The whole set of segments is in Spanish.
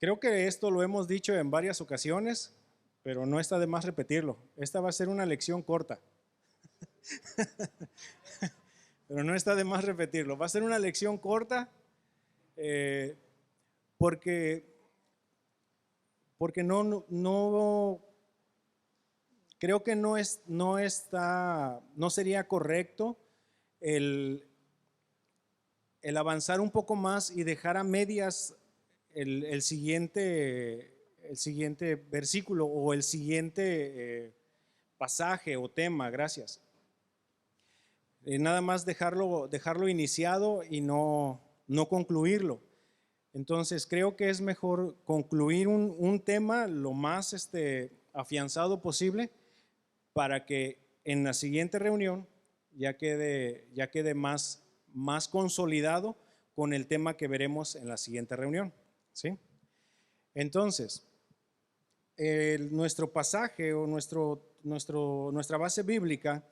Creo que esto lo hemos dicho en varias ocasiones, pero no está de más repetirlo. Esta va a ser una lección corta, pero no está de más repetirlo. Va a ser una lección corta eh, porque, porque no creo que no sería correcto el, el avanzar un poco más y dejar a medias el siguiente versículo o el siguiente pasaje o tema, gracias. Nada más dejarlo iniciado y no concluirlo. Entonces creo que es mejor concluir un tema lo más afianzado posible para que en la siguiente reunión ya quede más consolidado con el tema que veremos en la siguiente reunión. ¿Sí? Entonces, nuestro pasaje o nuestra base bíblica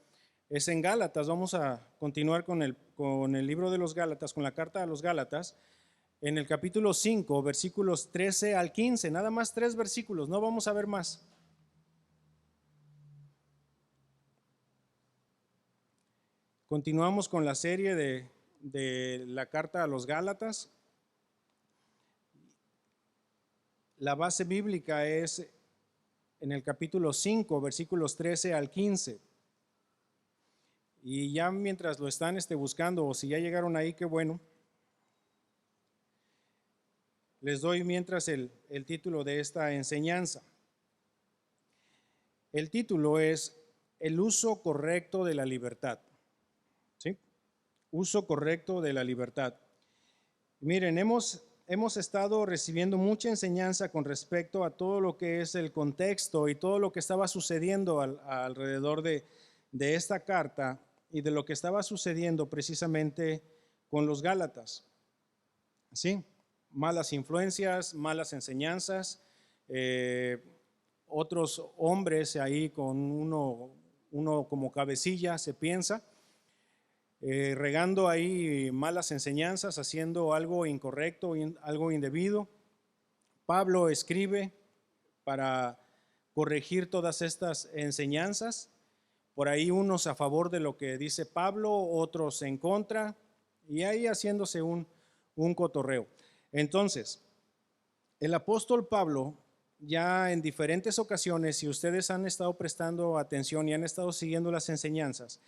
es en Gálatas. Vamos a continuar con el libro de los Gálatas, con la carta a los Gálatas, en el capítulo 5, versículos 13 al 15. Nada más 3 versículos, no vamos a ver más. Continuamos con la serie de la carta a los Gálatas. La base bíblica es en el capítulo 5, versículos 13 al 15. Y ya mientras lo están buscando, o si ya llegaron ahí, qué bueno. Les doy mientras el título de esta enseñanza. El título es El uso correcto de la libertad. ¿Sí? Uso correcto de la libertad. Miren, hemos estado recibiendo mucha enseñanza con respecto a todo lo que es el contexto y todo lo que estaba sucediendo alrededor de esta carta y de lo que estaba sucediendo precisamente con los Gálatas. ¿Sí? Malas influencias, malas enseñanzas, otros hombres ahí con uno como cabecilla, se piensa, regando ahí malas enseñanzas, haciendo algo incorrecto, algo indebido. Pablo escribe para corregir todas estas enseñanzas. Por ahí unos a favor de lo que dice Pablo, otros en contra, y ahí haciéndose un cotorreo. Entonces, el apóstol Pablo, ya en diferentes ocasiones, si ustedes han estado prestando atención y han estado siguiendo las enseñanzas,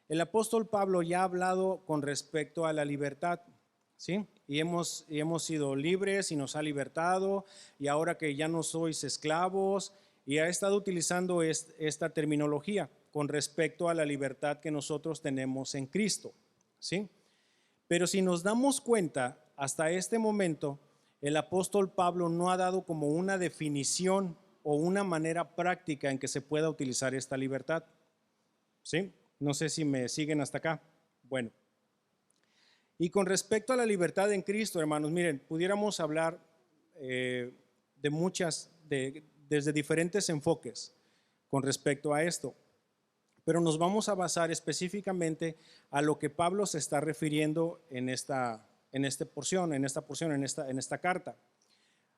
el apóstol Pablo ya ha hablado con respecto a la libertad, ¿sí? Y hemos sido libres y nos ha libertado, y ahora que ya no sois esclavos, y ha estado utilizando esta terminología con respecto a la libertad que nosotros tenemos en Cristo, ¿sí? Pero si nos damos cuenta, hasta este momento, el apóstol Pablo no ha dado como una definición o una manera práctica en que se pueda utilizar esta libertad, ¿sí? No sé si me siguen hasta acá. Bueno, y con respecto a la libertad en Cristo, hermanos, miren, pudiéramos hablar desde diferentes enfoques con respecto a esto, pero nos vamos a basar específicamente a lo que Pablo se está refiriendo en esta porción, en esta carta.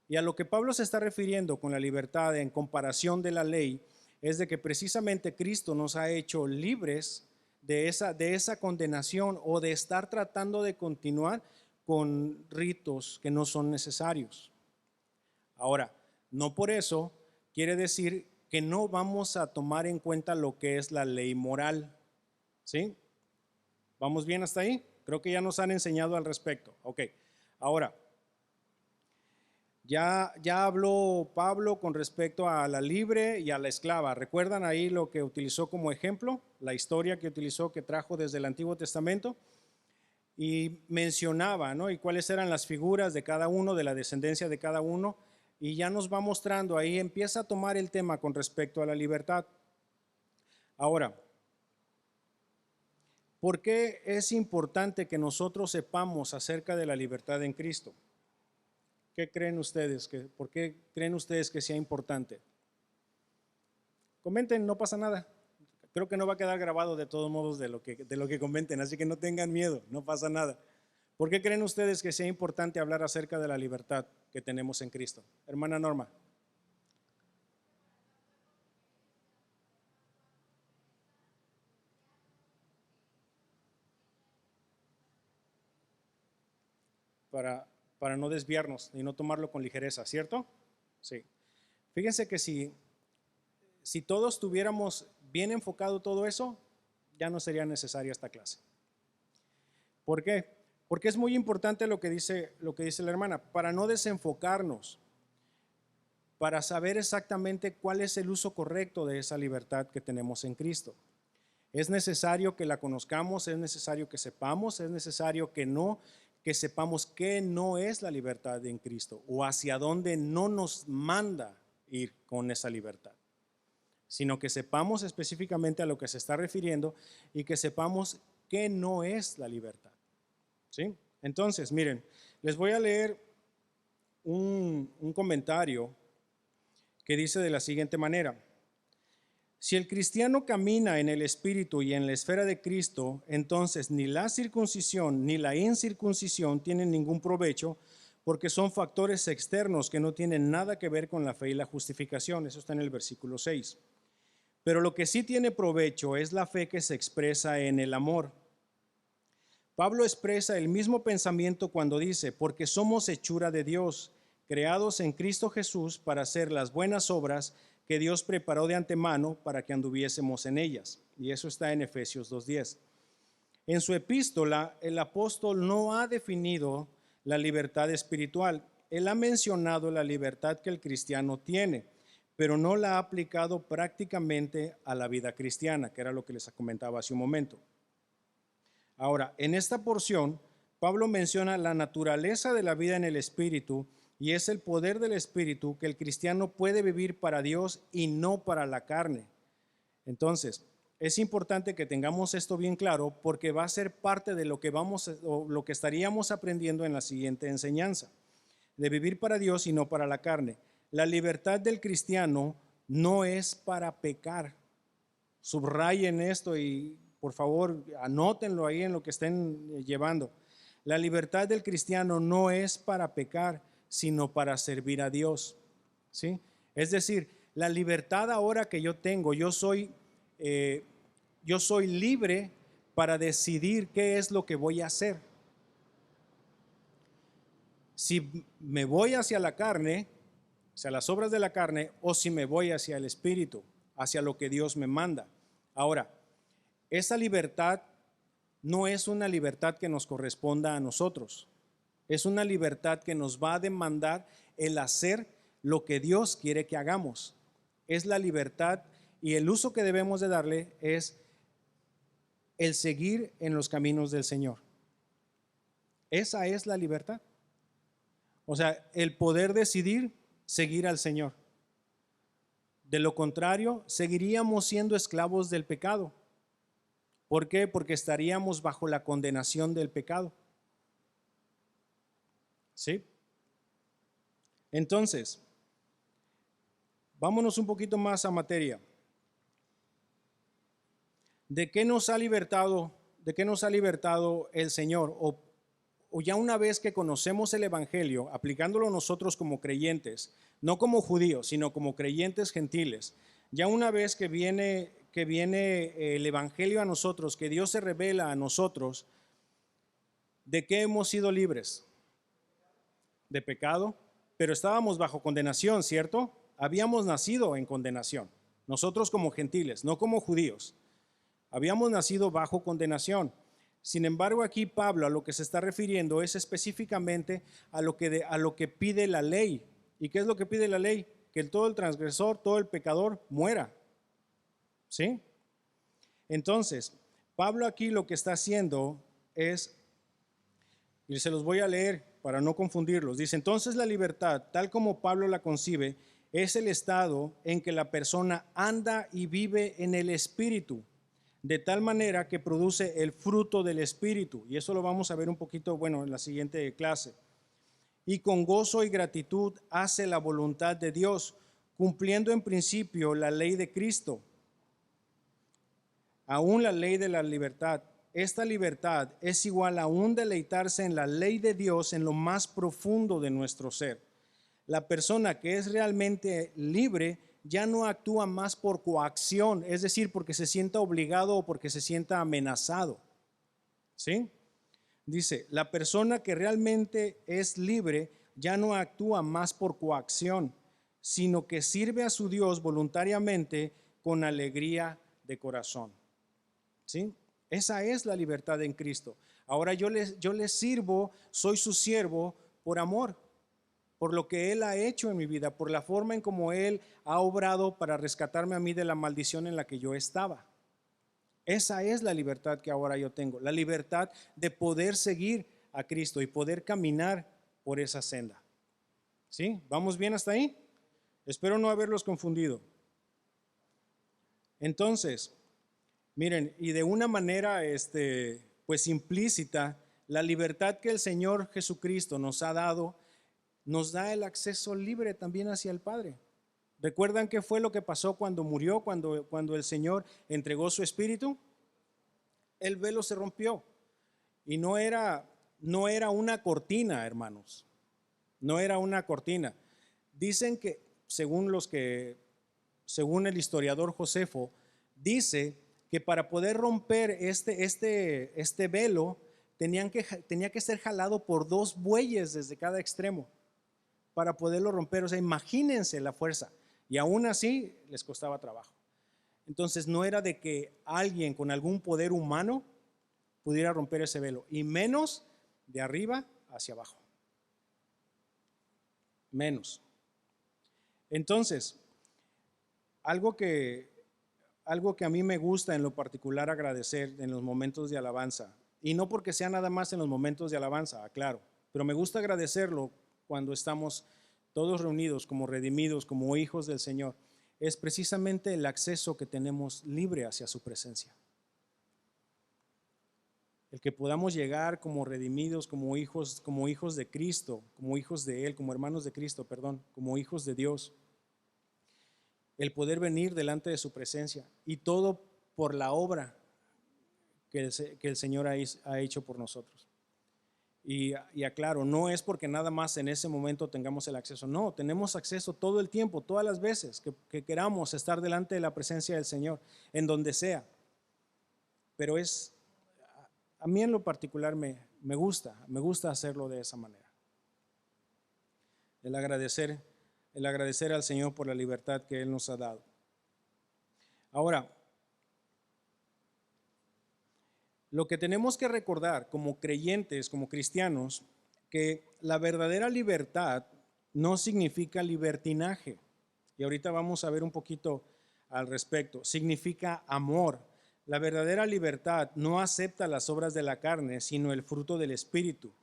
Y a lo que Pablo se está refiriendo con la libertad en comparación de la ley es de que precisamente Cristo nos ha hecho libres de esa condenación o de estar tratando de continuar con ritos que no son necesarios. Ahora, no por eso quiere decir que no vamos a tomar en cuenta lo que es la ley moral. ¿Sí? ¿Vamos bien hasta ahí? Creo que ya nos han enseñado al respecto. Ok, ahora, ya habló Pablo con respecto a la libre y a la esclava. ¿Recuerdan ahí lo que utilizó como ejemplo? La historia que utilizó, que trajo desde el Antiguo Testamento. Y mencionaba, ¿no? Y cuáles eran las figuras de cada uno, de la descendencia de cada uno. Y ya nos va mostrando, ahí empieza a tomar el tema con respecto a la libertad. Ahora, ¿por qué es importante que nosotros sepamos acerca de la libertad en Cristo? ¿Qué creen ustedes? ¿Por qué creen ustedes que sea importante? Comenten, no pasa nada. Creo que no va a quedar grabado de todos modos de lo que comenten, así que no tengan miedo, no pasa nada. ¿Por qué creen ustedes que sea importante hablar acerca de la libertad que tenemos en Cristo? Hermana Norma. Para no desviarnos y no tomarlo con ligereza, ¿cierto? Sí. Fíjense que si todos tuviéramos bien enfocado todo eso, ya no sería necesaria esta clase. ¿Por qué? Porque es muy importante lo que dice la hermana, para no desenfocarnos, para saber exactamente cuál es el uso correcto de esa libertad que tenemos en Cristo. Es necesario que la conozcamos, es necesario que sepamos, es necesario que sepamos qué no es la libertad en Cristo o hacia dónde no nos manda ir con esa libertad, sino que sepamos específicamente a lo que se está refiriendo y que sepamos qué no es la libertad. ¿Sí? Entonces, miren, les voy a leer un comentario que dice de la siguiente manera: si el cristiano camina en el Espíritu y en la esfera de Cristo, entonces ni la circuncisión ni la incircuncisión tienen ningún provecho, porque son factores externos que no tienen nada que ver con la fe y la justificación. Eso está en el versículo 6. Pero lo que sí tiene provecho es la fe que se expresa en el amor. Pablo expresa el mismo pensamiento cuando dice: porque somos hechura de Dios, creados en Cristo Jesús para hacer las buenas obras que Dios preparó de antemano para que anduviésemos en ellas. Y eso está en Efesios 2:10. En su epístola, el apóstol no ha definido la libertad espiritual. Él ha mencionado la libertad que el cristiano tiene, pero no la ha aplicado prácticamente a la vida cristiana, que era lo que les comentaba hace un momento. Ahora, en esta porción, Pablo menciona la naturaleza de la vida en el Espíritu, y es el poder del Espíritu que el cristiano puede vivir para Dios y no para la carne. Entonces, es importante que tengamos esto bien claro, porque va a ser parte de lo que estaríamos aprendiendo en la siguiente enseñanza, de vivir para Dios y no para la carne. La libertad del cristiano no es para pecar. Subrayen esto y por favor anótenlo ahí en lo que estén llevando. La libertad del cristiano no es para pecar, sino para servir a Dios. ¿Sí? Es decir, la libertad ahora que yo tengo, yo soy libre para decidir qué es lo que voy a hacer. Si me voy hacia la carne, hacia las obras de la carne, o si me voy hacia el Espíritu, hacia lo que Dios me manda. Ahora, esa libertad no es una libertad que nos corresponda a nosotros. Es una libertad que nos va a demandar el hacer lo que Dios quiere que hagamos. Es la libertad, y el uso que debemos de darle es el seguir en los caminos del Señor. Esa es la libertad. O sea, el poder decidir seguir al Señor. De lo contrario, seguiríamos siendo esclavos del pecado. ¿Por qué? Porque estaríamos bajo la condenación del pecado. ¿Sí? Entonces, vámonos un poquito más a materia. ¿De qué nos ha libertado el Señor? O ya una vez que conocemos el Evangelio, aplicándolo nosotros como creyentes, no como judíos, sino como creyentes gentiles, ya una vez que viene el Evangelio a nosotros, que Dios se revela a nosotros, ¿de qué hemos sido libres? De pecado, pero estábamos bajo condenación, ¿cierto? Habíamos nacido en condenación, nosotros como gentiles, no como judíos. Habíamos nacido bajo condenación. Sin embargo, aquí Pablo a lo que se está refiriendo es específicamente a lo que pide la ley. ¿Y qué es lo que pide la ley? Que todo el transgresor, todo el pecador muera. ¿Sí? Entonces, Pablo aquí lo que está haciendo es, y se los voy a leer para no confundirlos, dice: entonces la libertad, tal como Pablo la concibe, es el estado en que la persona anda y vive en el Espíritu, de tal manera que produce el fruto del Espíritu. Y eso lo vamos a ver un poquito, en la siguiente clase. Y con gozo y gratitud hace la voluntad de Dios, cumpliendo en principio la ley de Cristo, aún la ley de la libertad. esta libertad es igual a un deleitarse en la ley de Dios en lo más profundo de nuestro ser. La persona que es realmente libre ya no actúa más por coacción, es decir, porque se sienta obligado o porque se sienta amenazado. ¿Sí? Dice, la persona que realmente es libre ya no actúa más por coacción, sino que sirve a su Dios voluntariamente con alegría de corazón. ¿Sí? Esa es la libertad en Cristo. Ahora yo les sirvo, soy su siervo por amor, por lo que Él ha hecho en mi vida, por la forma en como Él ha obrado para rescatarme a mí de la maldición en la que yo estaba. Esa es la libertad que ahora yo tengo, la libertad de poder seguir a Cristo y poder caminar por esa senda. ¿Sí? ¿Vamos bien hasta ahí? Espero no haberlos confundido. Entonces, miren, y de una manera pues implícita, la libertad que el Señor Jesucristo nos ha dado, nos da el acceso libre también hacia el Padre. ¿Recuerdan qué fue lo que pasó cuando murió, cuando el Señor entregó su espíritu? El velo se rompió y no era una cortina, hermanos. No era una cortina. Dicen que, según el historiador Josefo, dice que para poder romper este velo tenía que ser jalado por 2 bueyes desde cada extremo para poderlo romper. O sea, imagínense la fuerza. Y aún así les costaba trabajo. Entonces no era de que alguien con algún poder humano pudiera romper ese velo, y menos de arriba hacia abajo. Menos. Entonces, algo que a mí me gusta en lo particular agradecer en los momentos de alabanza, y no porque sea nada más en los momentos de alabanza, aclaro, pero me gusta agradecerlo cuando estamos todos reunidos como redimidos, como hijos del Señor, es precisamente el acceso que tenemos libre hacia su presencia. El que podamos llegar como redimidos, como hijos de Cristo, como hijos de Él, como hermanos de Cristo, perdón, como hijos de Dios. El poder venir delante de su presencia, y todo por la obra que el Señor ha hecho por nosotros. Y aclaro, no es porque nada más en ese momento tengamos el acceso, no, tenemos acceso todo el tiempo, todas las veces que queramos estar delante de la presencia del Señor, en donde sea. Pero a mí en lo particular me gusta hacerlo de esa manera. El agradecer al Señor por la libertad que Él nos ha dado. Ahora, lo que tenemos que recordar como creyentes, como cristianos, que la verdadera libertad no significa libertinaje. Y ahorita vamos a ver un poquito al respecto. Significa amor. La verdadera libertad no acepta las obras de la carne, sino el fruto del Espíritu.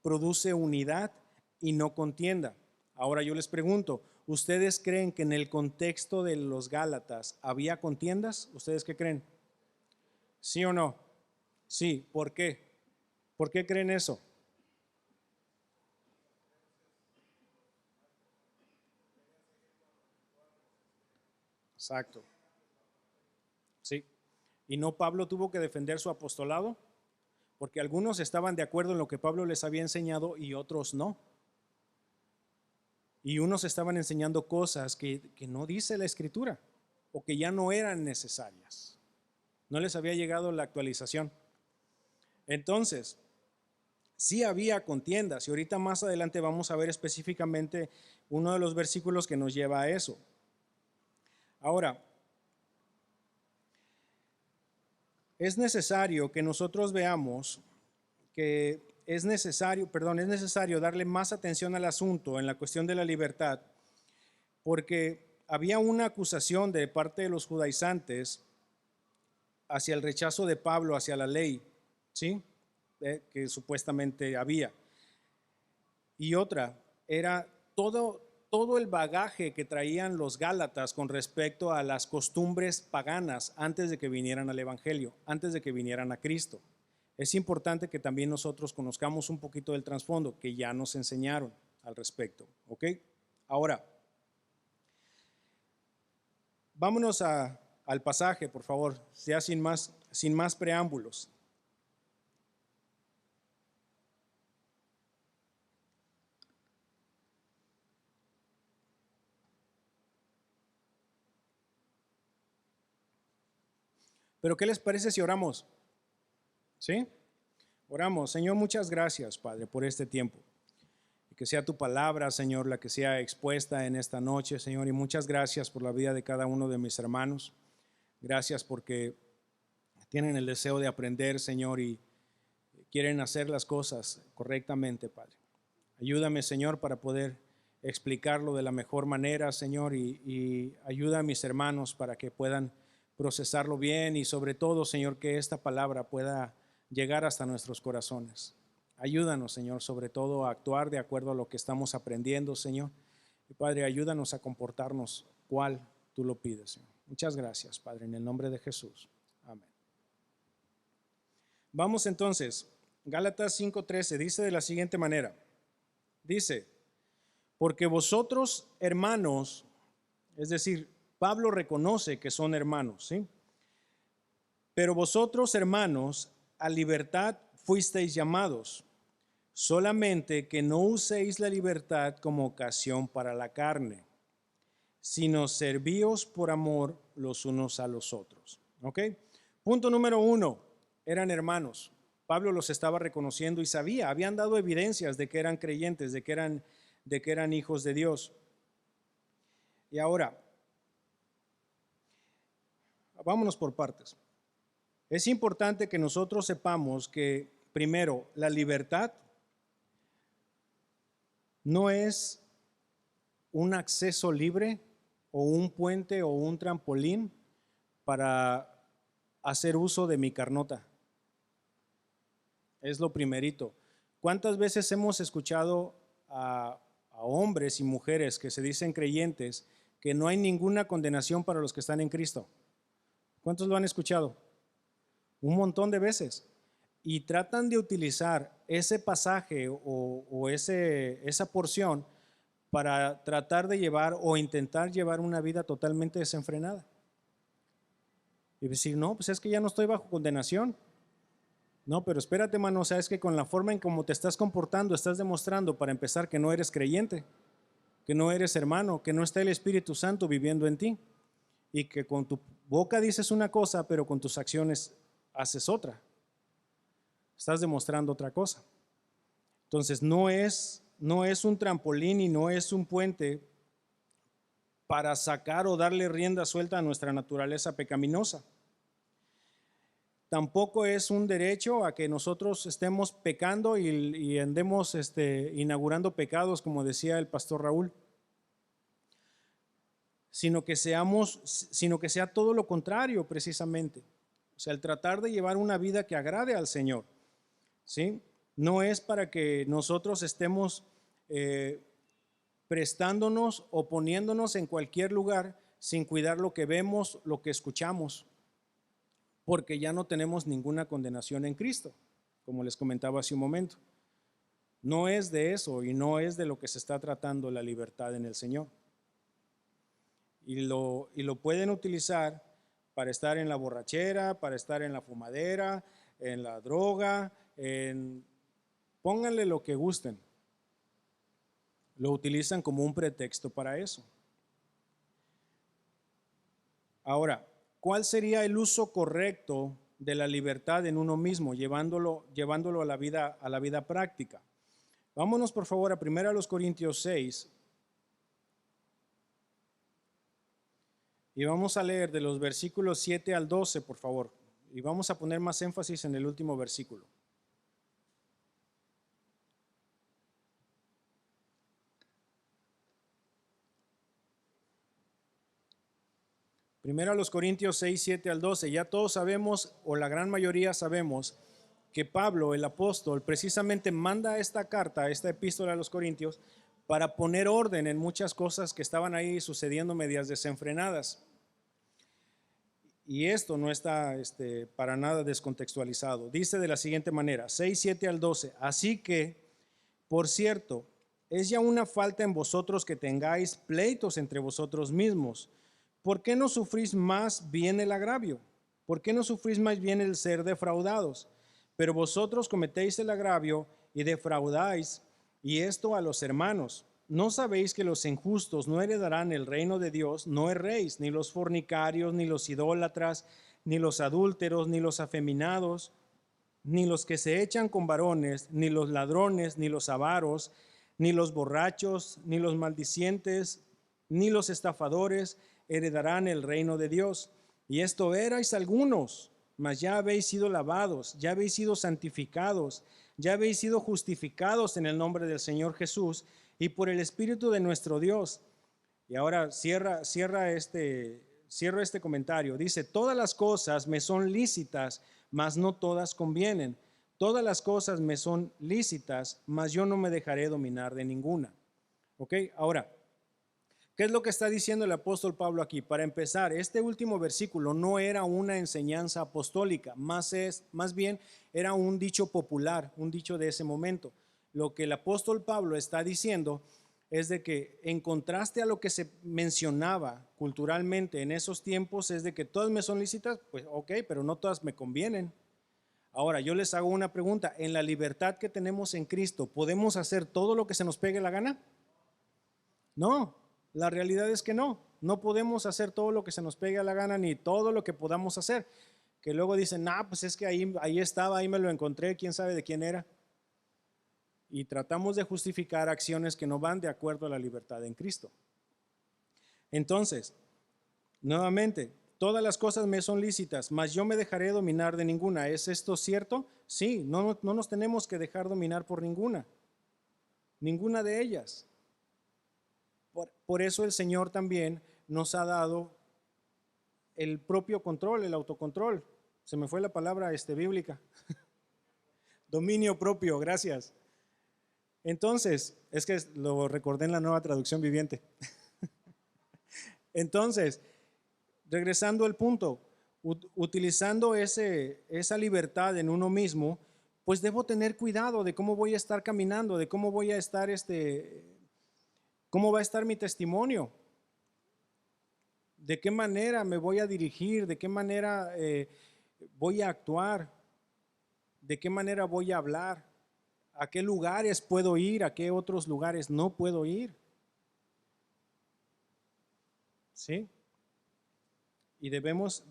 Produce unidad y no contienda. Ahora yo les pregunto, ¿ustedes creen que en el contexto de los Gálatas había contiendas? ¿Ustedes qué creen? ¿Sí o no? Sí, ¿por qué? ¿Por qué creen eso? Exacto. Sí. ¿Y no Pablo tuvo que defender su apostolado? Porque algunos estaban de acuerdo en lo que Pablo les había enseñado y otros no. Y unos estaban enseñando cosas que no dice la Escritura o que ya no eran necesarias. No les había llegado la actualización. Entonces, sí había contiendas, y ahorita más adelante vamos a ver específicamente uno de los versículos que nos lleva a eso. Ahora, es necesario que nosotros veamos que es necesario darle más atención al asunto en la cuestión de la libertad, porque había una acusación de parte de los judaizantes hacia el rechazo de Pablo hacia la ley, ¿sí? Que supuestamente había. Y otra era todo el bagaje que traían los Gálatas con respecto a las costumbres paganas antes de que vinieran al Evangelio, antes de que vinieran a Cristo. Es importante que también nosotros conozcamos un poquito del trasfondo que ya nos enseñaron al respecto, ¿ok? Ahora, vámonos al pasaje, por favor, ya sin más preámbulos. Pero ¿qué les parece si oramos? ¿Sí? Oramos. Señor, muchas gracias, Padre, por este tiempo. Y que sea tu palabra, Señor, la que sea expuesta en esta noche, Señor. Y muchas gracias por la vida de cada uno de mis hermanos. Gracias porque tienen el deseo de aprender, Señor, y quieren hacer las cosas correctamente, Padre. Ayúdame, Señor, para poder explicarlo de la mejor manera, Señor, y ayuda a mis hermanos para que puedan procesarlo bien y sobre todo, Señor, que esta palabra pueda llegar hasta nuestros corazones. Ayúdanos, Señor, sobre todo a actuar de acuerdo a lo que estamos aprendiendo, Señor. Y Padre, ayúdanos a comportarnos cual tú lo pides, Señor. Muchas gracias, Padre, en el nombre de Jesús. Amén. Vamos entonces, Gálatas 5:13 dice de la siguiente manera. Dice, porque vosotros, hermanos, es decir, Pablo reconoce que son hermanos, ¿sí? Pero vosotros, hermanos, a libertad fuisteis llamados, solamente que no uséis la libertad como ocasión para la carne, sino servíos por amor los unos a los otros. ¿Ok? Punto número 1, eran hermanos. Pablo los estaba reconociendo y sabía, habían dado evidencias de que eran creyentes, de que eran hijos de Dios. Y ahora, vámonos por partes. Es importante que nosotros sepamos que, primero, la libertad no es un acceso libre o un puente o un trampolín para hacer uso de mi carnota. Es lo primerito. ¿Cuántas veces hemos escuchado a hombres y mujeres que se dicen creyentes que no hay ninguna condenación para los que están en Cristo? ¿Cuántos lo han escuchado? Un montón de veces. Y tratan de utilizar ese pasaje o esa porción para tratar de llevar o intentar llevar una vida totalmente desenfrenada. Y decir, no, pues es que ya no estoy bajo condenación. No, pero espérate, hermano, o sea, es que con la forma en cómo te estás comportando, estás demostrando para empezar que no eres creyente, que no eres hermano, que no está el Espíritu Santo viviendo en ti y que con tu boca dices una cosa, pero con tus acciones haces otra. Estás demostrando otra cosa. Entonces no es un trampolín y no es un puente para sacar o darle rienda suelta a nuestra naturaleza pecaminosa. Tampoco es un derecho a que nosotros estemos pecando y andemos inaugurando pecados, como decía el pastor Raúl, sino que sea todo lo contrario precisamente. O sea, el tratar de llevar una vida que agrade al Señor, ¿sí? No es para que nosotros estemos prestándonos o poniéndonos en cualquier lugar sin cuidar lo que vemos, lo que escuchamos, porque ya no tenemos ninguna condenación en Cristo, como les comentaba hace un momento. No es de eso y no es de lo que se está tratando la libertad en el Señor. Y lo pueden utilizar para estar en la borrachera, para estar en la fumadera, en la droga, pónganle lo que gusten. Lo utilizan como un pretexto para eso. Ahora, ¿cuál sería el uso correcto de la libertad en uno mismo, llevándolo a la vida práctica? Vámonos por favor a 1 Corintios 6 y vamos a leer de los versículos 7 al 12, por favor, y vamos a poner más énfasis en el último versículo. Primero a los Corintios 6, 7 al 12. Ya todos sabemos, o la gran mayoría sabemos, que Pablo, el apóstol, precisamente manda esta carta, esta epístola a los Corintios, para poner orden en muchas cosas que estaban ahí sucediendo medias desenfrenadas. Y esto no está para nada descontextualizado. Dice de la siguiente manera, 6, 7 al 12. Así que, por cierto, es ya una falta en vosotros que tengáis pleitos entre vosotros mismos. ¿Por qué no sufrís más bien el agravio? ¿Por qué no sufrís más bien el ser defraudados? Pero vosotros cometéis el agravio y defraudáis, y esto a los hermanos. ¿No sabéis que los injustos no heredarán el reino de Dios? No erréis, ni los fornicarios, ni los idólatras, ni los adúlteros, ni los afeminados, ni los que se echan con varones, ni los ladrones, ni los avaros, ni los borrachos, ni los maldicientes, ni los estafadores heredarán el reino de Dios. Y esto erais algunos, mas ya habéis sido lavados, ya habéis sido santificados, ya habéis sido justificados en el nombre del Señor Jesús y por el Espíritu de nuestro Dios. Y ahora cierro este comentario. Dice, todas las cosas me son lícitas, mas no todas convienen. Todas las cosas me son lícitas, mas yo no me dejaré dominar de ninguna. ¿Ok? Ahora, ¿qué es lo que está diciendo el apóstol Pablo aquí? Para empezar, este último versículo no era una enseñanza apostólica, más bien era un dicho popular, un dicho de ese momento. Lo que el apóstol Pablo está diciendo es de que en contraste a lo que se mencionaba culturalmente en esos tiempos, es de que todas me son lícitas, pues ok, pero no todas me convienen. Ahora, yo les hago una pregunta, ¿en la libertad que tenemos en Cristo, podemos hacer todo lo que se nos pegue la gana? No, la realidad es que no podemos hacer todo lo que se nos pegue a la gana, ni todo lo que podamos hacer. Que luego dicen, pues es que ahí estaba, ahí me lo encontré, quién sabe de quién era. Y tratamos de justificar acciones que no van de acuerdo a la libertad en Cristo. Entonces, nuevamente, todas las cosas me son lícitas, mas yo me dejaré dominar de ninguna. ¿Es esto cierto? Sí, no nos tenemos que dejar dominar por ninguna de ellas. Por eso el Señor también nos ha dado el propio control, el autocontrol. Se me fue la palabra bíblica. Dominio propio, gracias. Entonces, es que lo recordé en la Nueva Traducción Viviente. Entonces, regresando al punto, utilizando esa libertad en uno mismo, pues debo tener cuidado de cómo voy a estar caminando, de cómo voy a estar, cómo va a estar mi testimonio, de qué manera me voy a dirigir, de qué manera voy a actuar, de qué manera voy a hablar. ¿A qué lugares puedo ir? ¿A qué otros lugares no puedo ir? ¿Sí? Y debemos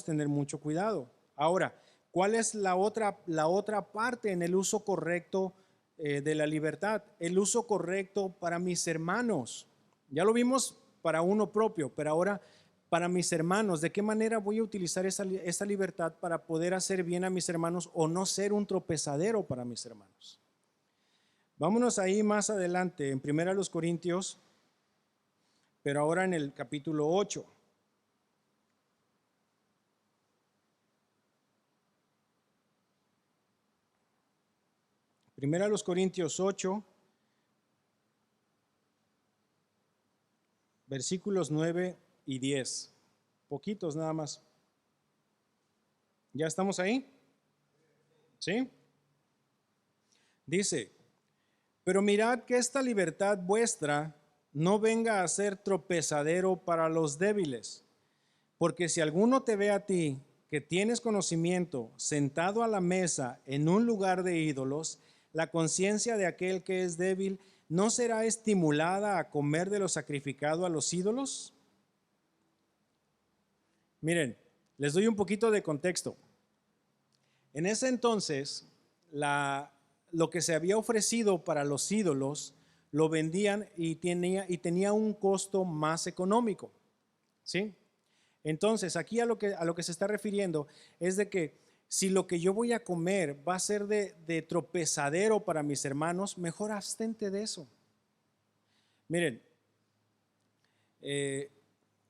tener mucho cuidado. Ahora, ¿cuál es la otra parte en el uso correcto de la libertad? El uso correcto para mis hermanos. Ya lo vimos para uno propio, pero ahora para mis hermanos. ¿De qué manera voy a utilizar esa libertad para poder hacer bien a mis hermanos o no ser un tropezadero para mis hermanos? Vámonos ahí más adelante, en 1 Corintios, pero ahora en el capítulo 8. Primera a los Corintios 8, versículos 9 y 10. Poquitos nada más. ¿Ya estamos ahí? ¿Sí? Dice, pero mirad que esta libertad vuestra no venga a ser tropezadero para los débiles, porque si alguno te ve a ti que tienes conocimiento sentado a la mesa en un lugar de ídolos, la conciencia de aquel que es débil ¿no será estimulada a comer de lo sacrificado a los ídolos? Miren, les doy un poquito de contexto. En ese entonces, lo que se había ofrecido para los ídolos lo vendían y tenía un costo más económico, ¿sí? Entonces, aquí a lo que se está refiriendo es de que si lo que yo voy a comer va a ser de tropezadero para mis hermanos, mejor abstente de eso. Miren,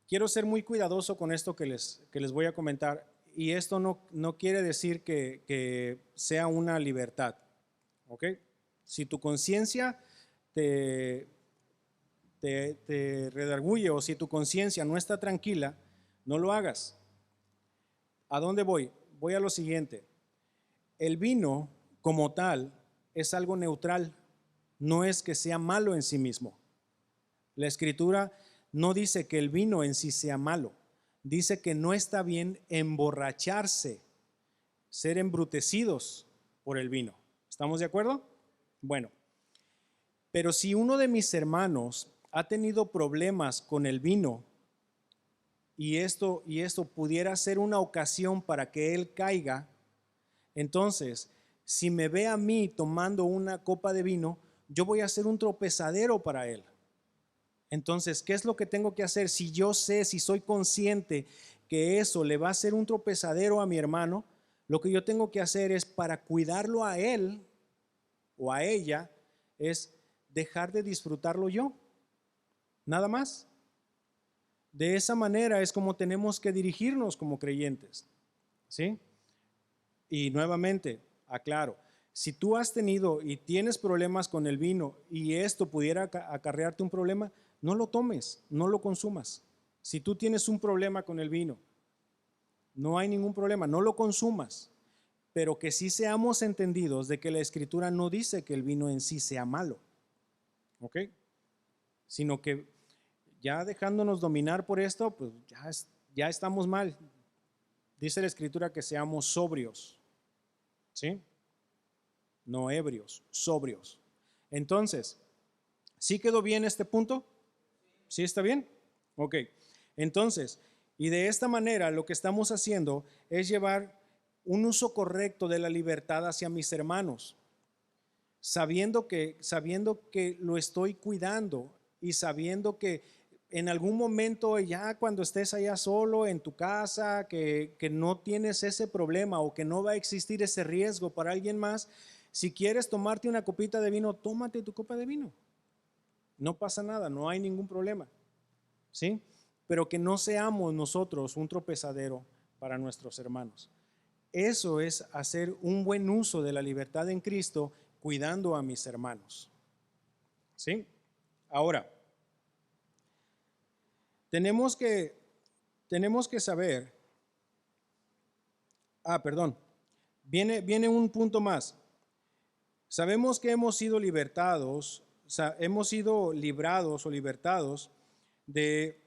quiero ser muy cuidadoso con esto que les voy a comentar, y esto no quiere decir que sea una libertad, ¿ok? Si tu conciencia te redarguye o si tu conciencia no está tranquila, no lo hagas. ¿A dónde voy? Voy a lo siguiente. El vino como tal es algo neutral, no es que sea malo en sí mismo. La Escritura no dice que el vino en sí sea malo, dice que no está bien emborracharse, ser embrutecidos por el vino. ¿Estamos de acuerdo? Bueno, pero si uno de mis hermanos ha tenido problemas con el vino y esto pudiera ser una ocasión para que él caiga, entonces, si me ve a mí tomando una copa de vino, yo voy a ser un tropezadero para él. Entonces, ¿qué es lo que tengo que hacer? Si yo sé, si soy consciente que eso le va a ser un tropezadero a mi hermano, lo que yo tengo que hacer es, para cuidarlo a él o a ella, es dejar de disfrutarlo yo. Nada más. De esa manera es como tenemos que dirigirnos como creyentes. ¿Sí? Y nuevamente, aclaro, si tú has tenido y tienes problemas con el vino y esto pudiera acarrearte un problema, no lo tomes, no lo consumas. Si tú tienes un problema con el vino, no hay ningún problema, no lo consumas, pero que sí seamos entendidos de que la Escritura no dice que el vino en sí sea malo, ¿ok? Sino que ya dejándonos dominar por esto, pues ya estamos mal. Dice la Escritura que seamos sobrios, ¿sí? No ebrios, sobrios. Entonces, ¿sí quedó bien este punto? ¿Sí está bien? Ok. Entonces, y de esta manera lo que estamos haciendo es llevar un uso correcto de la libertad hacia mis hermanos, sabiendo que lo estoy cuidando y sabiendo que en algún momento, ya cuando estés allá solo en tu casa, que no tienes ese problema o que no va a existir ese riesgo para alguien más, si quieres tomarte una copita de vino, tómate tu copa de vino. No pasa nada, no hay ningún problema. ¿Sí? Pero que no seamos nosotros un tropezadero para nuestros hermanos. Eso es hacer un buen uso de la libertad en Cristo, cuidando a mis hermanos. ¿Sí? Ahora, tenemos que saber, viene un punto más. Sabemos que hemos sido libertados, hemos sido librados o libertados de,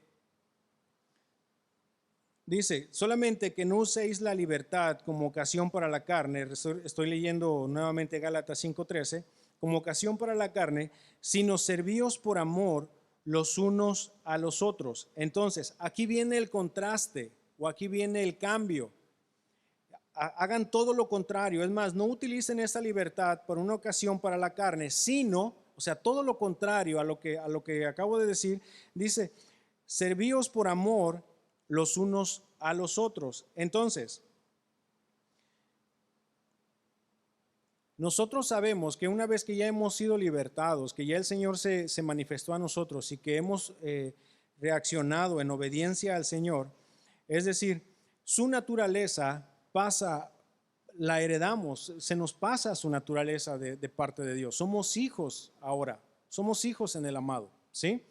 dice, solamente que no uséis la libertad como ocasión para la carne, estoy leyendo nuevamente Gálatas 5:13, como ocasión para la carne, sino servíos por amor los unos a los otros. Entonces, aquí viene el contraste o aquí viene el cambio. Hagan todo lo contrario. Es más, no utilicen esa libertad por una ocasión para la carne, sino, o sea, todo lo contrario a lo que acabo de decir. Dice, servíos por amor los unos a los otros. Entonces, nosotros sabemos que una vez que ya hemos sido libertados, que ya el Señor se manifestó a nosotros y que hemos reaccionado en obediencia al Señor, es decir, su naturaleza pasa, la heredamos, se nos pasa su naturaleza de parte de Dios. Somos hijos ahora, somos hijos en el amado, ¿sí?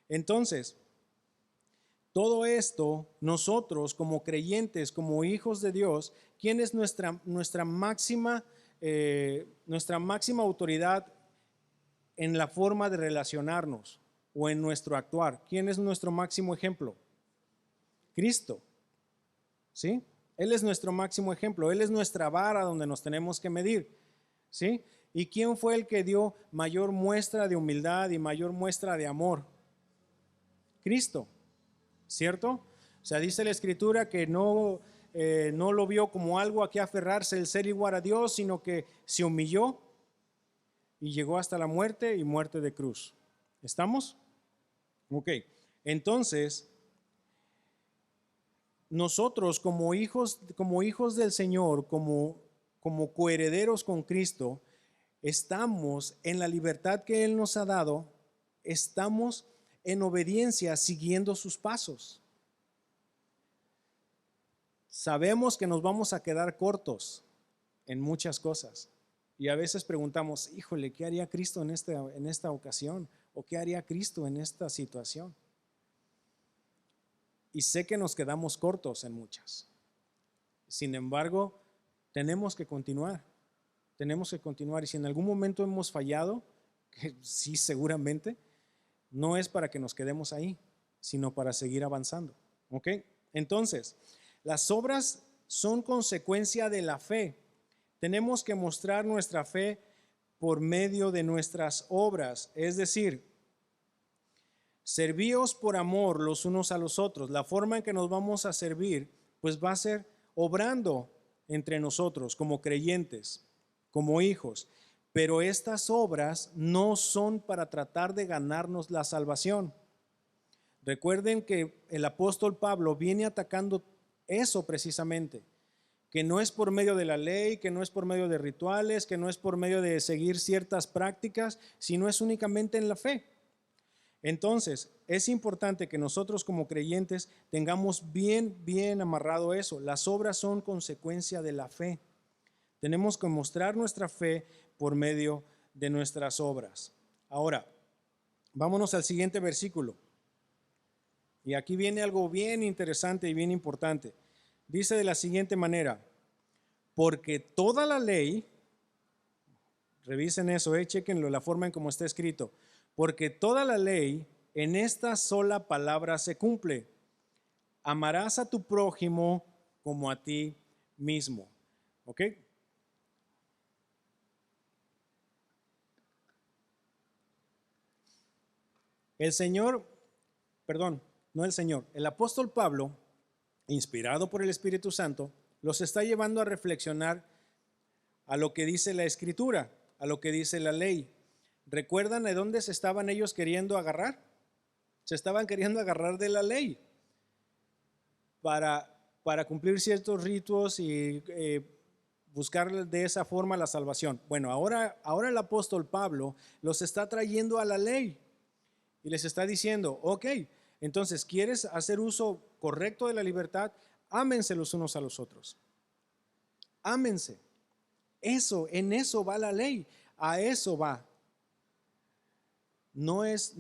Entonces, todo esto, nosotros como creyentes, como hijos de Dios, ¿quién es nuestra máxima autoridad en la forma de relacionarnos o en nuestro actuar? ¿Quién es nuestro máximo ejemplo? Cristo, ¿sí? Él es nuestro máximo ejemplo, Él es nuestra vara donde nos tenemos que medir, ¿sí? ¿Y quién fue el que dio mayor muestra de humildad y mayor muestra de amor? Cristo, ¿cierto? O sea, dice la Escritura que no lo vio como algo a que aferrarse el ser igual a Dios, sino que se humilló y llegó hasta la muerte y muerte de cruz. ¿Estamos? Ok, entonces nosotros como hijos del Señor, como coherederos con Cristo, estamos en la libertad que Él nos ha dado, estamos en obediencia siguiendo sus pasos. Sabemos que nos vamos a quedar cortos en muchas cosas y a veces preguntamos, híjole, ¿qué haría Cristo en esta ocasión? ¿O qué haría Cristo en esta situación? Y sé que nos quedamos cortos en muchas. Sin embargo, tenemos que continuar. Tenemos que continuar. Y si en algún momento hemos fallado, que sí, seguramente, no es para que nos quedemos ahí, sino para seguir avanzando. ¿Ok? Entonces, las obras son consecuencia de la fe. Tenemos que mostrar nuestra fe por medio de nuestras obras. Es decir, Servíos por amor los unos a los otros. La forma en que nos vamos a servir, pues va a ser obrando entre nosotros como creyentes, como hijos. Pero estas obras no son para tratar de ganarnos la salvación. Recuerden que el apóstol Pablo viene atacando eso precisamente, que no es por medio de la ley, que no es por medio de rituales, que no es por medio de seguir ciertas prácticas, sino es únicamente en la fe. Entonces, es importante que nosotros como creyentes tengamos bien amarrado eso. Las obras son consecuencia de la fe. Tenemos que mostrar nuestra fe por medio de nuestras obras. Ahora, vámonos al siguiente versículo. Y aquí viene algo bien interesante y bien importante. Dice de la siguiente manera: porque toda la ley, revisen eso, chequenlo, la forma en cómo está escrito, porque toda la ley en esta sola palabra se cumple: amarás a tu prójimo como a ti mismo. ¿Ok? El apóstol Pablo, inspirado por el Espíritu Santo, los está llevando a reflexionar a lo que dice la Escritura, a lo que dice la ley. ¿Recuerdan de dónde se estaban ellos queriendo agarrar? Se estaban queriendo agarrar de la ley para cumplir ciertos ritos y buscar de esa forma la salvación. Bueno, ahora el apóstol Pablo los está trayendo a la ley y les está diciendo: ok, entonces, ¿quieres hacer uso correcto de la libertad? Ámense los unos a los otros. Ámense. En eso va la ley. A eso va. No es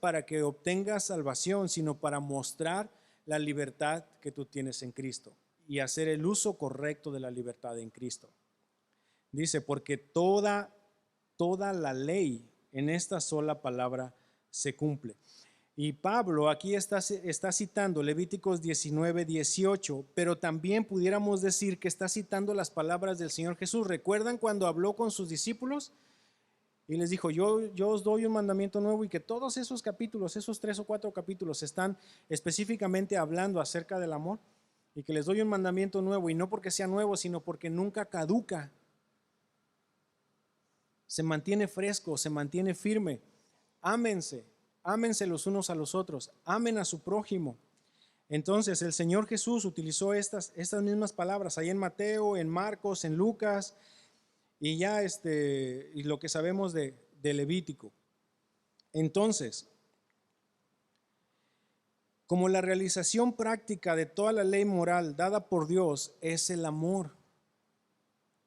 para que obtengas salvación, sino para mostrar la libertad que tú tienes en Cristo y hacer el uso correcto de la libertad en Cristo. Dice, porque toda la ley en esta sola palabra se cumple. Y Pablo aquí está citando Levíticos 19:18, pero también pudiéramos decir que está citando las palabras del Señor Jesús. ¿Recuerdan cuando habló con sus discípulos? Y les dijo: yo os doy un mandamiento nuevo, y que todos esos capítulos, esos 3 o 4 capítulos están específicamente hablando acerca del amor, y que les doy un mandamiento nuevo, y no porque sea nuevo, sino porque nunca caduca. Se mantiene fresco, se mantiene firme. Ámense los unos a los otros, amen a su prójimo. Entonces el Señor Jesús utilizó estas mismas palabras ahí en Mateo, en Marcos, en Lucas, y ya y lo que sabemos de Levítico. Entonces, como la realización práctica de toda la ley moral dada por Dios es el amor,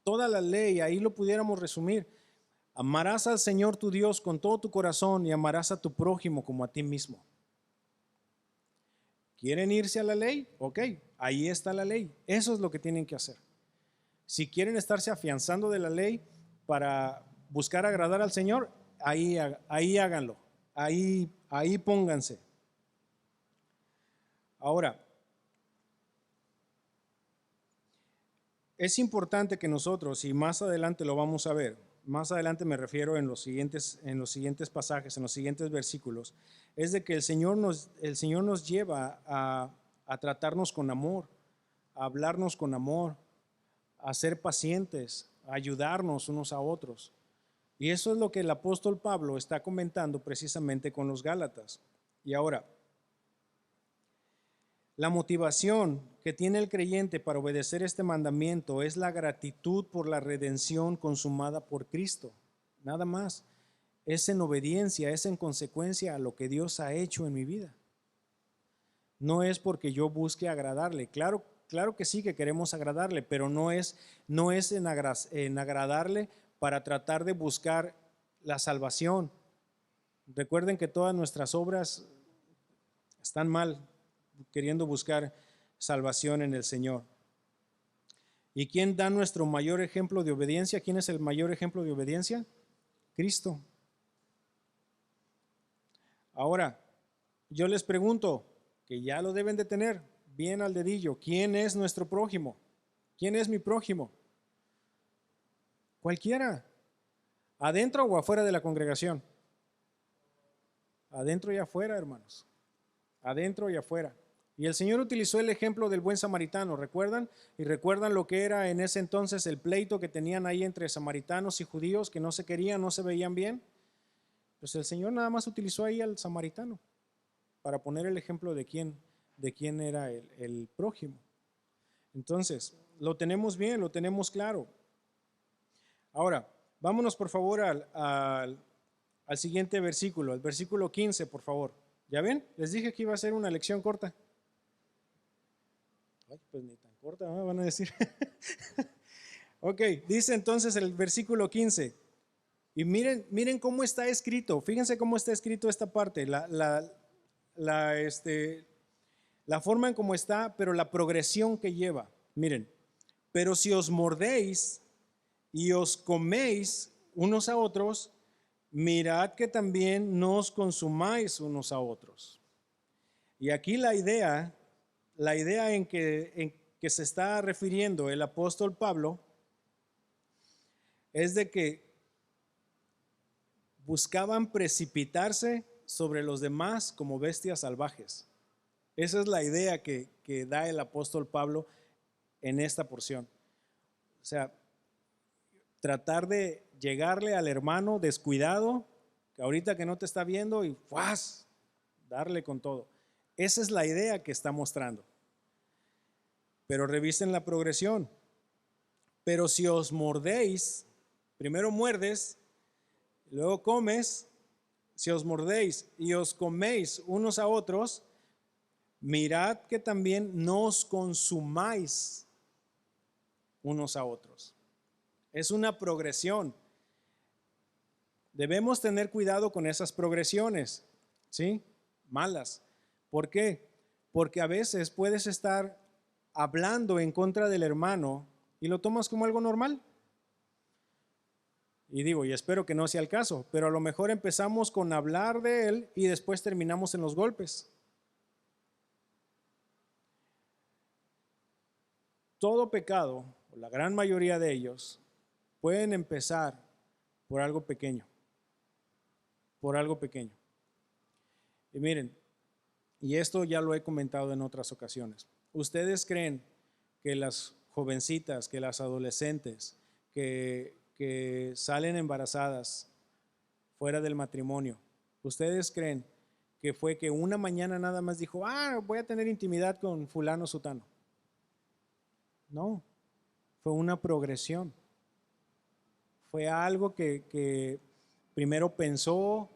toda la ley, ahí lo pudiéramos resumir: amarás al Señor tu Dios con todo tu corazón y amarás a tu prójimo como a ti mismo. ¿Quieren irse a la ley? Ok, ahí está la ley. Eso es lo que tienen que hacer. Si quieren estarse afianzando de la ley para buscar agradar al Señor, ahí háganlo. Ahí pónganse. Ahora, es importante que nosotros, y más adelante lo vamos a ver, más adelante me refiero en los siguientes pasajes, en los siguientes versículos, es de que el Señor nos lleva a tratarnos con amor, a hablarnos con amor, a ser pacientes, a ayudarnos unos a otros. Y eso es lo que el apóstol Pablo está comentando precisamente con los Gálatas. Y ahora, la motivación que tiene el creyente para obedecer este mandamiento es la gratitud por la redención consumada por Cristo. Nada más. Es en obediencia, es en consecuencia a lo que Dios ha hecho en mi vida. No es porque yo busque agradarle. Claro que sí que queremos agradarle, pero no es en agradarle para tratar de buscar la salvación. Recuerden que todas nuestras obras están mal, queriendo buscar salvación en el Señor. ¿Y quién da nuestro mayor ejemplo de obediencia? ¿Quién es el mayor ejemplo de obediencia? Cristo. Ahora, yo les pregunto, que ya lo deben de tener bien al dedillo: ¿quién es nuestro prójimo? ¿Quién es mi prójimo? Cualquiera, adentro o afuera de la congregación. adentro y afuera, hermanos, adentro y afuera. Y el Señor utilizó el ejemplo del buen samaritano, ¿recuerdan? Y recuerdan lo que era en ese entonces el pleito que tenían ahí entre samaritanos y judíos, que no se querían, no se veían bien. Pues el Señor nada más utilizó ahí al samaritano para poner el ejemplo de quién era el prójimo. Entonces, lo tenemos bien, lo tenemos claro. Ahora, vámonos por favor al siguiente versículo, al versículo 15, por favor. ¿Ya ven? Les dije que iba a ser una lección corta. Ay, pues ni tan corta, ¿no? Van a decir. Ok, dice entonces el versículo 15. Y miren cómo está escrito. Fíjense cómo está escrito esta parte. La forma en cómo está, pero la progresión que lleva. Miren, pero si os mordéis y os coméis unos a otros, mirad que también no os consumáis unos a otros. Y aquí la idea en que se está refiriendo el apóstol Pablo es de que buscaban precipitarse sobre los demás como bestias salvajes. Esa es la idea que da el apóstol Pablo en esta porción. O sea, tratar de llegarle al hermano descuidado, que ahorita que no te está viendo, y ¡fuas!, darle con todo. Esa es la idea que está mostrando. Pero revisen la progresión. Pero si os mordéis, primero muerdes, luego comes. Si os mordéis y os coméis unos a otros, mirad que también no os consumáis unos a otros. Es una progresión. Debemos tener cuidado con esas progresiones, ¿sí? Malas. ¿Por qué? Porque a veces puedes estar hablando en contra del hermano y lo tomas como algo normal. Y digo, y espero que no sea el caso, pero a lo mejor empezamos con hablar de él y después terminamos en los golpes. Todo pecado, o la gran mayoría de ellos, pueden empezar por algo pequeño. Por algo pequeño. Y miren, y esto ya lo he comentado en otras ocasiones. ¿Ustedes creen que las jovencitas, que las adolescentes, que salen embarazadas fuera del matrimonio, ustedes creen que fue que una mañana nada más dijo, voy a tener intimidad con fulano sutano? No, fue una progresión. Fue algo que primero pensó,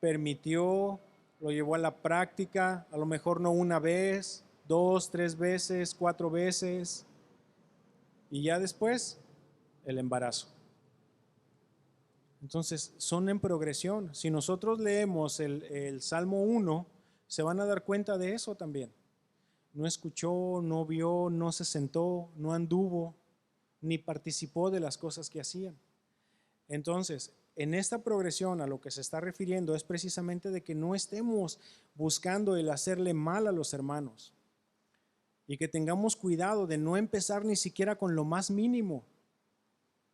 permitió, lo llevó a la práctica, a lo mejor no una vez, 2, 3 veces, 4 veces, y ya después el embarazo. Entonces son en progresión. Si nosotros leemos el Salmo 1, se van a dar cuenta de eso también. No escuchó, no vio, no se sentó, no anduvo, ni participó de las cosas que hacían. Entonces, en esta progresión a lo que se está refiriendo es precisamente de que no estemos buscando el hacerle mal a los hermanos y que tengamos cuidado de no empezar ni siquiera con lo más mínimo,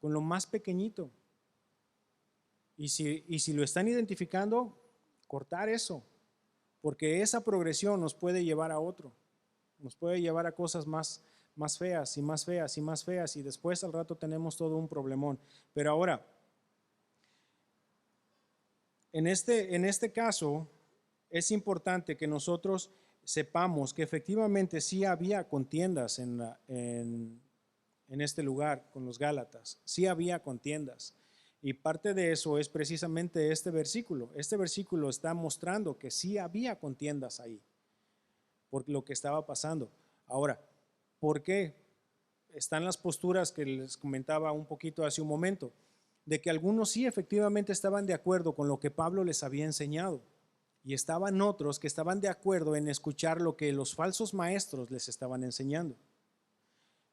con lo más pequeñito. Y si lo están identificando, cortar eso, porque esa progresión nos puede llevar a otro, nos puede llevar a cosas más feas y más feas y más feas, y después al rato tenemos todo un problemón. Pero ahora, en este caso, es importante que nosotros sepamos que efectivamente sí había contiendas en este lugar con los Gálatas, sí había contiendas. Y parte de eso es precisamente este versículo. Este versículo está mostrando que sí había contiendas ahí, por lo que estaba pasando. Ahora, ¿por qué? Están las posturas que les comentaba un poquito hace un momento, de que algunos sí efectivamente estaban de acuerdo con lo que Pablo les había enseñado, y estaban otros que estaban de acuerdo en escuchar lo que los falsos maestros les estaban enseñando.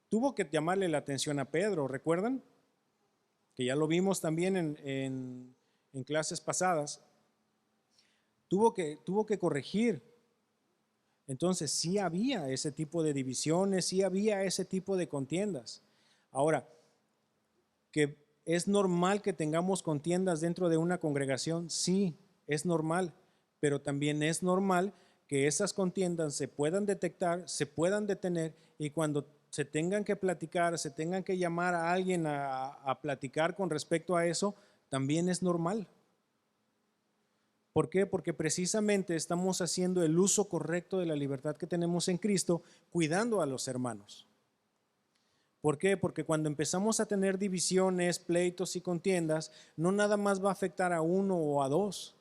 Tuvo que llamarle la atención a Pedro, ¿recuerdan? Que ya lo vimos también en clases pasadas. Tuvo que corregir. Entonces sí había ese tipo de divisiones, sí había ese tipo de contiendas. Ahora, que es normal que tengamos contiendas dentro de una congregación, sí, es normal, pero también es normal que esas contiendas se puedan detectar, se puedan detener, y cuando se tengan que platicar, se tengan que llamar a alguien a platicar con respecto a eso, también es normal. ¿Por qué? Porque precisamente estamos haciendo el uso correcto de la libertad que tenemos en Cristo, cuidando a los hermanos. ¿Por qué? Porque cuando empezamos a tener divisiones, pleitos y contiendas, no nada más va a afectar a uno o a dos,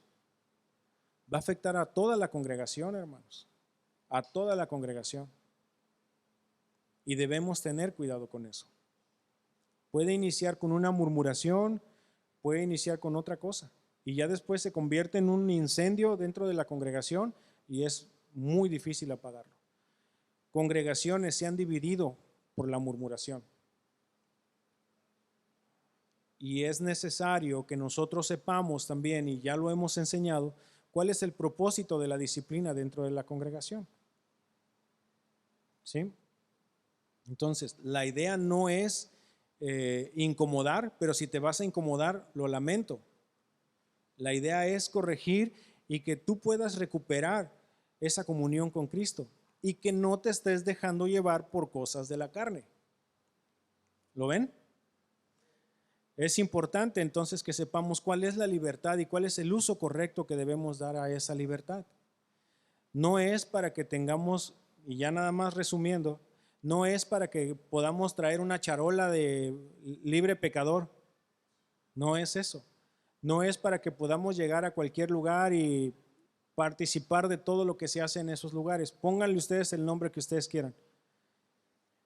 va a afectar a toda la congregación, hermanos, a toda la congregación. Y debemos tener cuidado con eso. Puede iniciar con una murmuración, puede iniciar con otra cosa, y ya después se convierte en un incendio dentro de la congregación y es muy difícil apagarlo. Congregaciones se han dividido por la murmuración. Y es necesario que nosotros sepamos también, y ya lo hemos enseñado, cuál es el propósito de la disciplina dentro de la congregación. ¿Sí? Entonces, la idea no es incomodar, pero si te vas a incomodar, lo lamento. La idea es corregir y que tú puedas recuperar esa comunión con Cristo y que no te estés dejando llevar por cosas de la carne. ¿Lo ven? Es importante entonces que sepamos cuál es la libertad y cuál es el uso correcto que debemos dar a esa libertad. No es para que tengamos, y ya nada más resumiendo, no es para que podamos traer una charola de libre pecador. No es eso. No es para que podamos llegar a cualquier lugar y participar de todo lo que se hace en esos lugares. Pónganle ustedes el nombre que ustedes quieran.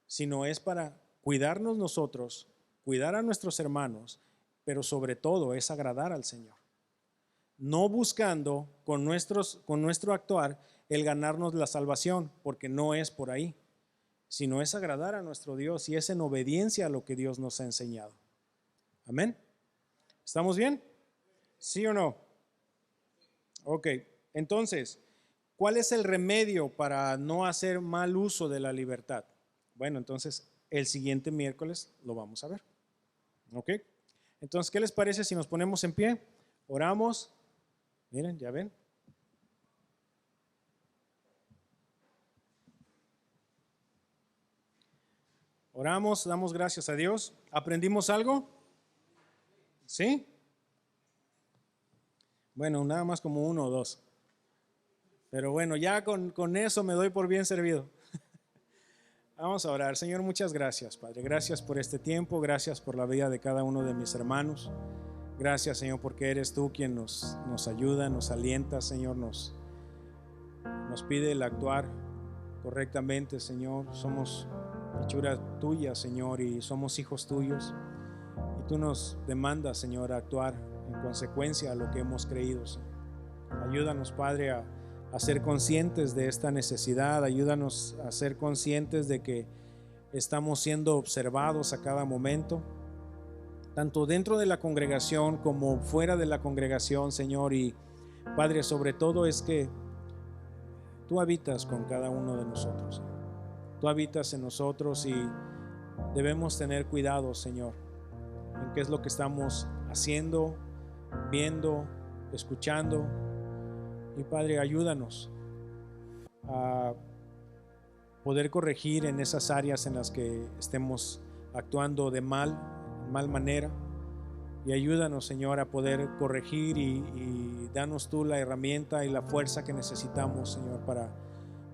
Sino es para cuidarnos nosotros, cuidar a nuestros hermanos, pero sobre todo es agradar al Señor. No buscando con nuestro actuar el ganarnos la salvación, porque no es por ahí, sino es agradar a nuestro Dios y es en obediencia a lo que Dios nos ha enseñado. Amén. ¿Estamos bien? ¿Sí o no? Ok, entonces, ¿cuál es el remedio para no hacer mal uso de la libertad? Bueno, entonces el siguiente miércoles lo vamos a ver. Ok, entonces, ¿qué les parece si nos ponemos en pie? Oramos. Miren, ya ven. Oramos, damos gracias a Dios. ¿Aprendimos algo? ¿Sí? Bueno, nada más como 1 o 2. Pero bueno, ya con eso me doy por bien servido. Vamos a orar. Señor, muchas gracias, Padre. Gracias por este tiempo. Gracias por la vida de cada uno de mis hermanos. Gracias, Señor, porque eres tú quien nos ayuda, nos alienta, Señor, nos pide el actuar correctamente, Señor. Somos hechura tuya, Señor, y somos hijos tuyos. Y tú nos demandas, Señor, a actuar en consecuencia a lo que hemos creído, Señor. Ayúdanos, Padre, a ser conscientes de esta necesidad. Ayúdanos a ser conscientes de que estamos siendo observados a cada momento, tanto dentro de la congregación como fuera de la congregación, Señor. Y Padre, sobre todo es que tú habitas con cada uno de nosotros. Tú habitas en nosotros y debemos tener cuidado, Señor, en qué es lo que estamos haciendo, viendo, escuchando. Y Padre, ayúdanos a poder corregir en esas áreas en las que estemos actuando de mal manera. Y ayúdanos, Señor, a poder corregir y danos tú la herramienta y la fuerza que necesitamos, Señor, para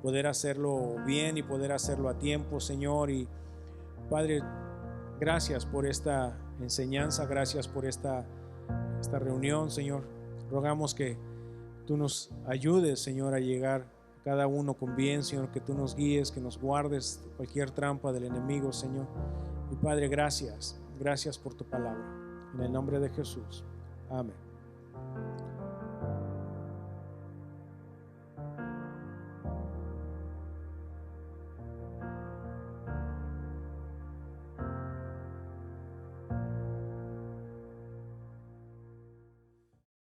poder hacerlo bien y poder hacerlo a tiempo, Señor. Y Padre, gracias por esta enseñanza, gracias por esta reunión, Señor. Rogamos que tú nos ayudes, Señor, a llegar cada uno con bien, Señor, que tú nos guíes, que nos guardes de cualquier trampa del enemigo, Señor. Y Padre, gracias por tu palabra. En el nombre de Jesús. Amén.